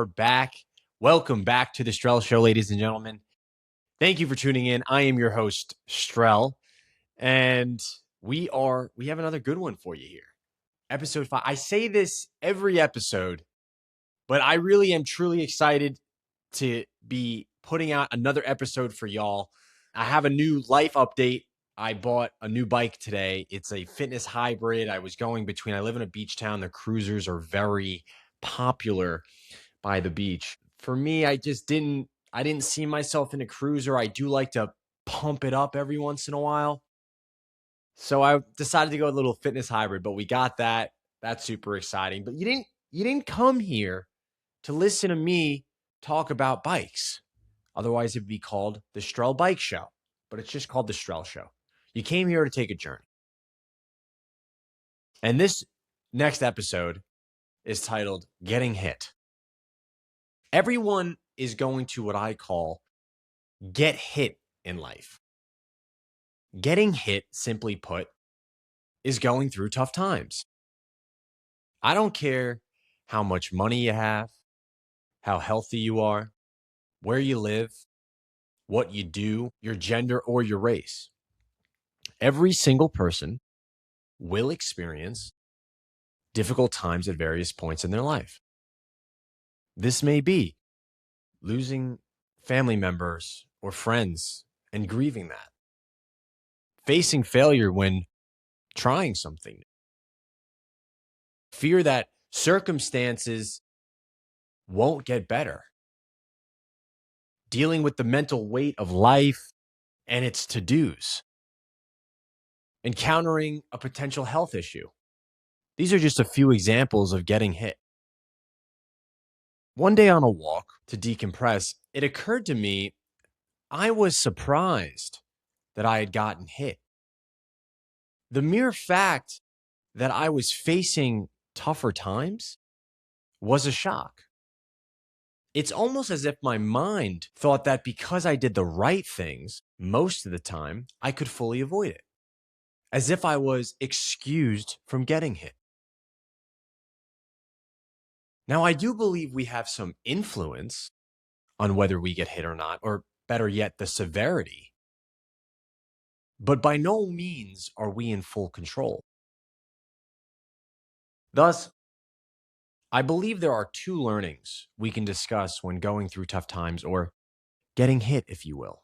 are back. Welcome back to the Strell Show, ladies and gentlemen. Thank you for tuning in. I am your host, Strell, and we have another good one for you here. Episode 5. I say this every episode, but I really am truly excited to be putting out another episode for y'all. I have a new life update. I bought a new bike today. It's a fitness hybrid. I live in a beach town. The cruisers are very popular by the beach. For me, I didn't see myself in a cruiser. I do like to pump it up every once in a while. So I decided to go a little fitness hybrid, but we got that. That's super exciting. But you didn't come here to listen to me talk about bikes. Otherwise, it'd be called the Strell Bike Show, but it's just called the Strell Show. You came here to take a journey. And this next episode is titled Getting Hit. Everyone is going to what I call get hit in life. Getting hit, simply put, is going through tough times. I don't care how much money you have, how healthy you are, where you live, what you do, your gender, or your race. Every single person will experience difficult times at various points in their life. This may be losing family members or friends and grieving that, facing failure when trying something, fear that circumstances won't get better, dealing with the mental weight of life and its to-dos, encountering a potential health issue. These are just a few examples of getting hit. One day on a walk to decompress, it occurred to me I was surprised that I had gotten hit. The mere fact that I was facing tougher times was a shock. It's almost as if my mind thought that because I did the right things most of the time, I could fully avoid it, as if I was excused from getting hit. Now, I do believe we have some influence on whether we get hit or not, or better yet, the severity. But by no means are we in full control. Thus, I believe there are two learnings we can discuss when going through tough times or getting hit, if you will.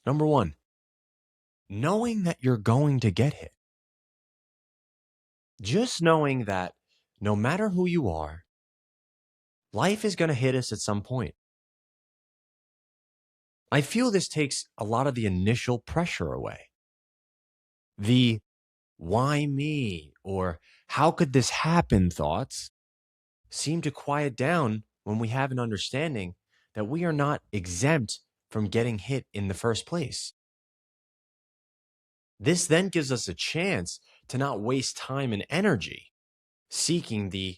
Number one, knowing that you're going to get hit. Just knowing that no matter who you are, life is going to hit us at some point. I feel this takes a lot of the initial pressure away. The why me or how could this happen thoughts seem to quiet down when we have an understanding that we are not exempt from getting hit in the first place. This then gives us a chance to not waste time and energy seeking the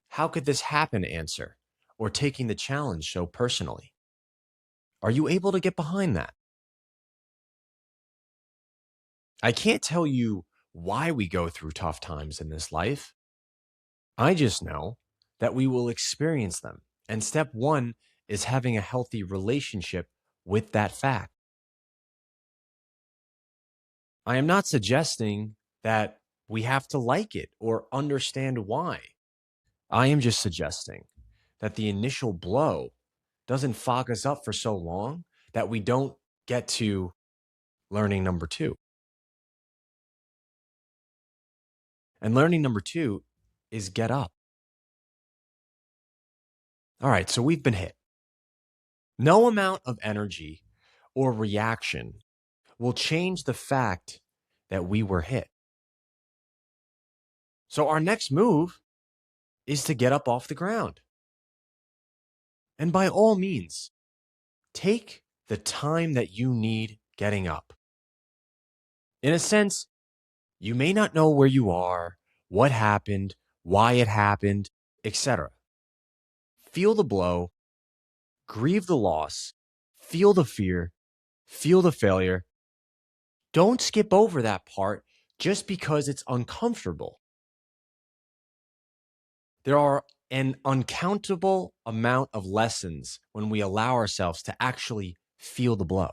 how could this happen answer or taking the challenge so personally. Are you able to get behind that? I can't tell you why we go through tough times in this life. I just know that we will experience them. And step one is having a healthy relationship with that fact. I am not suggesting that we have to like it or understand why. I am just suggesting that the initial blow doesn't fog us up for so long that we don't get to learning number two. And learning number two is get up. All right, so we've been hit. No amount of energy or reaction will change the fact that we were hit. So our next move is to get up off the ground. And by all means, take the time that you need getting up. In a sense, you may not know where you are, what happened, why it happened, etc. Feel the blow, grieve the loss, feel the fear, feel the failure. Don't skip over that part just because it's uncomfortable. There are an uncountable amount of lessons when we allow ourselves to actually feel the blow.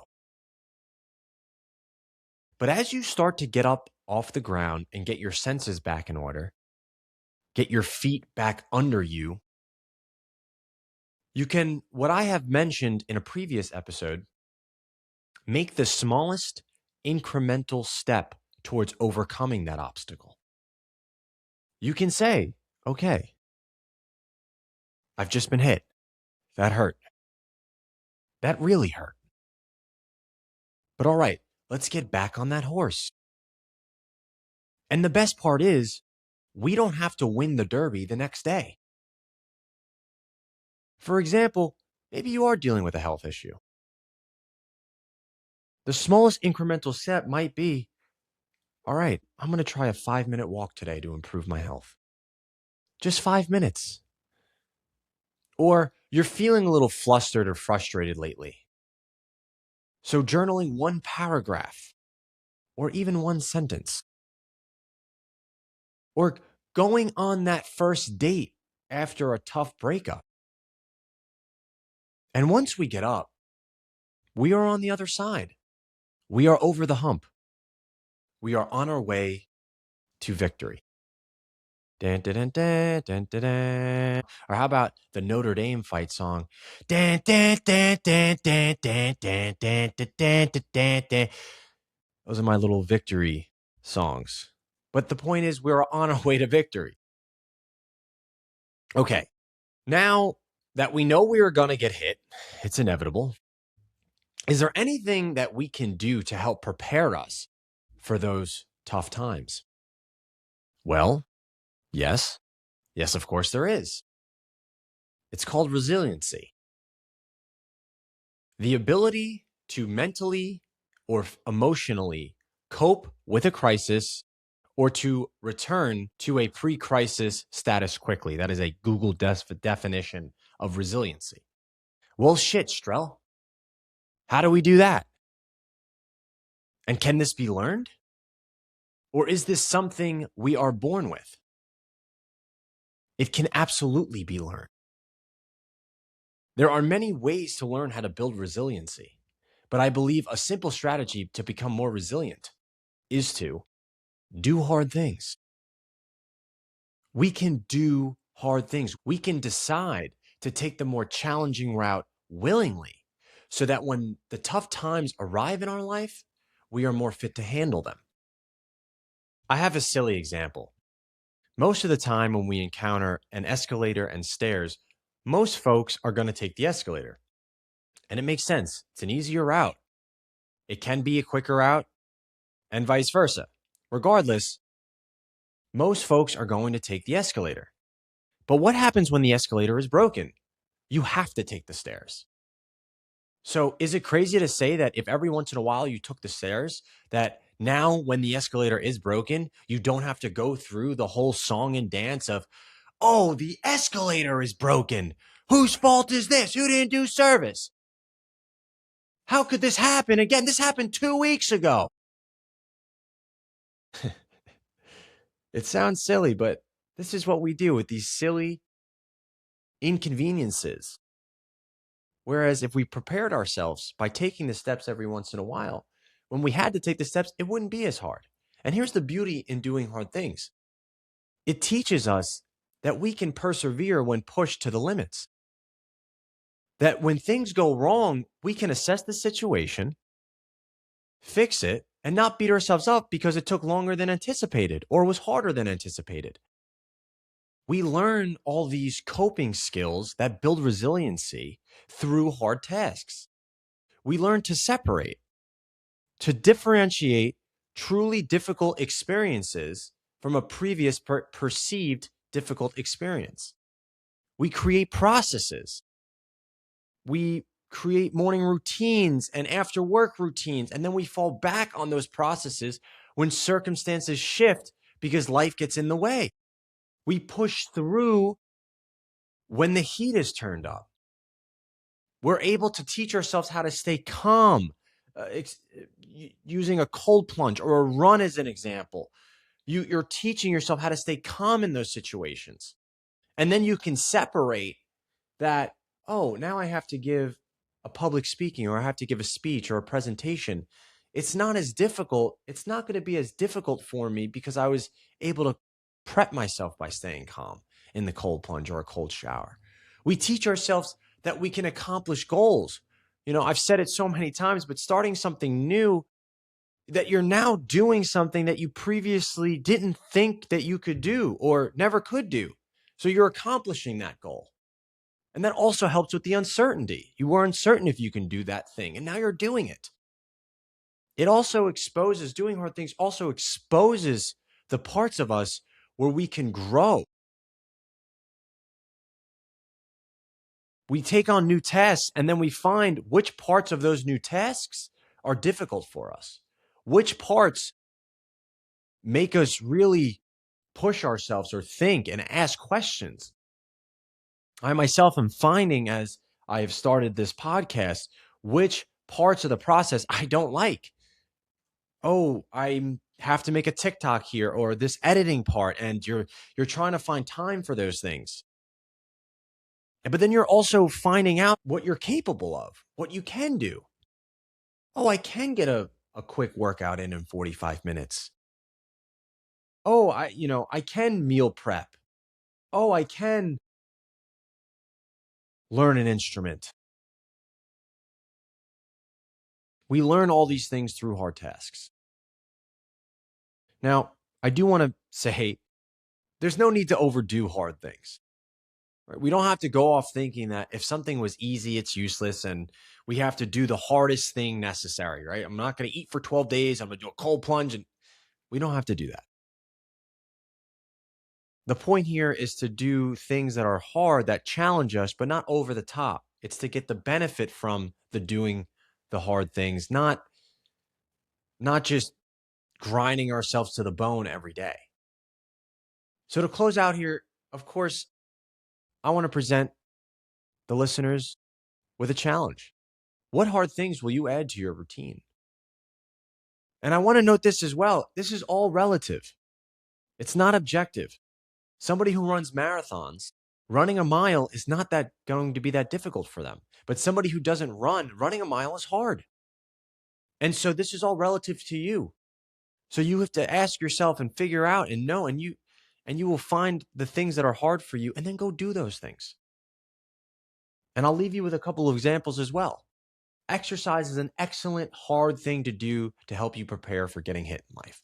But as you start to get up off the ground and get your senses back in order, get your feet back under you, you can, what I have mentioned in a previous episode, make the smallest incremental step towards overcoming that obstacle. You can say, okay, I've just been hit. That hurt. That really hurt. But all right, let's get back on that horse. And the best part is, we don't have to win the Derby the next day. For example, maybe you are dealing with a health issue. The smallest incremental step might be, all right, I'm going to try a 5-minute walk today to improve my health. Just 5 minutes. Or you're feeling a little flustered or frustrated lately. So journaling one paragraph or even one sentence. Or going on that first date after a tough breakup. And once we get up, we are on the other side. We are over the hump. We are on our way to victory. Dun, dun, dun, dun, dun, dun, dun. Or how about the Notre Dame fight song? Dun, dun, dun, dun, dun, dun, dun, dun, dun, dun, dun, dun. Those are my little victory songs. But the point is, we're on our way to victory. Okay, now that we know we are going to get hit, it's inevitable. Is there anything that we can do to help prepare us for those tough times? Well, yes. Yes, of course there is. It's called resiliency. The ability to mentally or emotionally cope with a crisis or to return to a pre-crisis status quickly. That is a Google definition of resiliency. Well, shit, Strell. How do we do that? And can this be learned? Or is this something we are born with? It can absolutely be learned. There are many ways to learn how to build resiliency, but I believe a simple strategy to become more resilient is to do hard things. We can do hard things. We can decide to take the more challenging route willingly so that when the tough times arrive in our life, we are more fit to handle them. I have a silly example. Most of the time when we encounter an escalator and stairs, most folks are going to take the escalator. And it makes sense. It's an easier route. It can be a quicker route and vice versa. Regardless, most folks are going to take the escalator. But what happens when the escalator is broken? You have to take the stairs. So is it crazy to say that if every once in a while you took the stairs, that now when the escalator is broken, you don't have to go through the whole song and dance of, oh, the escalator is broken. Whose fault is this? Who didn't do service? How could this happen again? This happened 2 weeks ago. It sounds silly, but this is what we do with these silly inconveniences. Whereas if we prepared ourselves by taking the steps every once in a while, when we had to take the steps, it wouldn't be as hard. And here's the beauty in doing hard things. It teaches us that we can persevere when pushed to the limits. That when things go wrong, we can assess the situation, fix it, and not beat ourselves up because it took longer than anticipated or was harder than anticipated. We learn all these coping skills that build resiliency through hard tasks. We learn to separate, to differentiate truly difficult experiences from a previous perceived difficult experience. We create processes. We create morning routines and after work routines, and then we fall back on those processes when circumstances shift because life gets in the way. We push through when the heat is turned up. We're able to teach ourselves how to stay calm, using a cold plunge or a run as an example. You're teaching yourself how to stay calm in those situations. And then you can separate that, oh, now I have to give a public speaking, or I have to give a speech or a presentation. It's not as difficult. It's not going to be as difficult for me because I was able to prep myself by staying calm in the cold plunge or a cold shower. We teach ourselves that we can accomplish goals. I've said it so many times, but starting something new, that you're now doing something that you previously didn't think that you could do or never could do. So you're accomplishing that goal. And that also helps with the uncertainty. You were uncertain if you can do that thing, and now you're doing it. It also exposes, doing hard things also exposes the parts of us where we can grow. We take on new tasks, and then we find which parts of those new tasks are difficult for us. Which parts make us really push ourselves or think and ask questions. I myself am finding, as I have started this podcast, which parts of the process I don't like. Oh, I have to make a TikTok here, or this editing part, and you're trying to find time for those things. But then you're also finding out what you're capable of, what you can do. Oh, I can get a quick workout in 45 minutes. Oh, I can meal prep. Oh, I can learn an instrument. We learn all these things through hard tasks. Now, I do want to say there's no need to overdo hard things. Right? We don't have to go off thinking that if something was easy, it's useless, and we have to do the hardest thing necessary, right? I'm not going to eat for 12 days. I'm going to do a cold plunge, and we don't have to do that. The point here is to do things that are hard, that challenge us, but not over the top. It's to get the benefit from the doing the hard things, not just grinding ourselves to the bone every day. So to close out here, of course, I want to present the listeners with a challenge. What hard things will you add to your routine? And I want to note this as well. This is all relative. It's not objective. Somebody who runs marathons, running a mile is not that going to be that difficult for them. But somebody who doesn't run, running a mile is hard. And so this is all relative to you. So you have to ask yourself and figure out and know, and you will find the things that are hard for you, and then go do those things. And I'll leave you with a couple of examples as well. Exercise is an excellent hard thing to do to help you prepare for getting hit in life.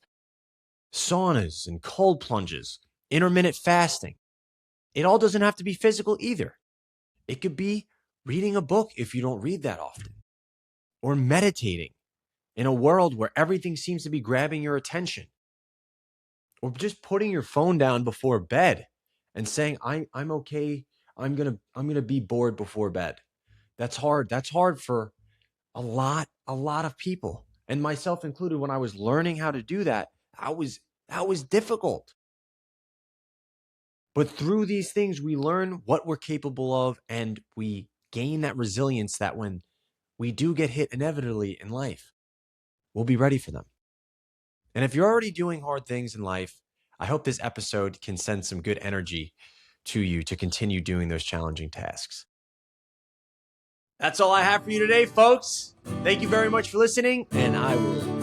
Saunas and cold plunges, intermittent fasting. It all doesn't have to be physical either. It could be reading a book if you don't read that often, or meditating in a world where everything seems to be grabbing your attention, or just putting your phone down before bed and saying, I'm okay. I'm going to be bored before bed. That's hard. That's hard for a lot of people, and myself included. When I was learning how to do that, that was difficult. But through these things, we learn what we're capable of, and we gain that resilience that when we do get hit inevitably in life, we'll be ready for them. And if you're already doing hard things in life, I hope this episode can send some good energy to you to continue doing those challenging tasks. That's all I have for you today, folks. Thank you very much for listening, and I will